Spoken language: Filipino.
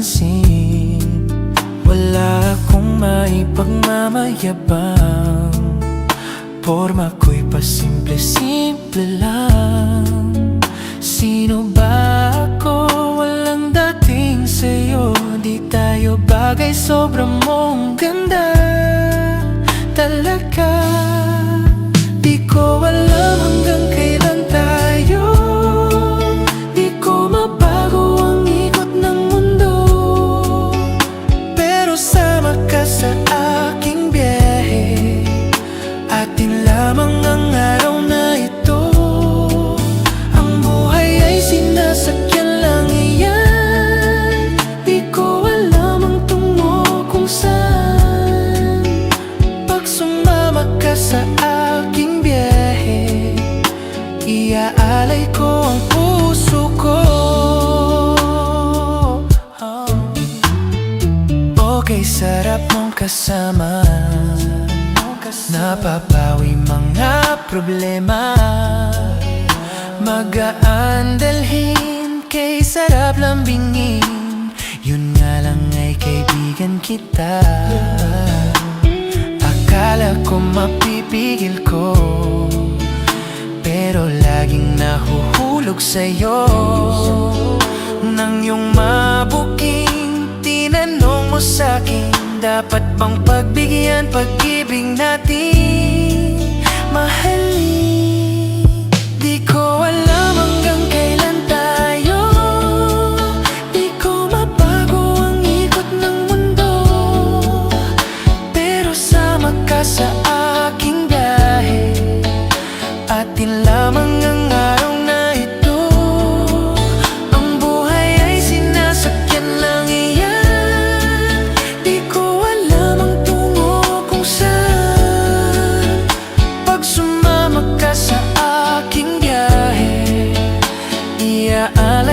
napansin. Wala akong maipagmamayabang, porma ko'y pasimple-simple lang. Sino ba ako? Walang dating sa'yo. Di tayo bagay, sobra mong ganda talaga. Di ko alam hanggang kailan tayo. Di ko mabago ang ikot ng mundo, pero sama ka sa aking biyahe. Atin lamang ang araw na ito. Ang buhay ay sinasakyan lang iyan. Di ko alam ang tungo kung saan. Pag sumama ka sa aking biyahe, iaalay ko ang puso ko. Okay, sarap mong kasama. Napapawi mga problema. Magaan dalhin, kay sarap lambingin. Yun nga lang ay kaibigan kita. Akala ko mapipigil ko, pero laging nahuhulog sa'yo. Nang iyong mabuking tinanong mo sa'kin, dapat bang pagbigyan pag-ibig natin, mahalin? Di ko alam hanggang kailan tayo. Di ko mabago ang ikot ng mundo, pero sama ka sa aking biyahe. Atin lamang ang araw na ito. Ang buhay ay sinasakyan lang iyan. Di ko alam ang tungo kung saan. Pag sumama ka sa aking biyahe, iaalay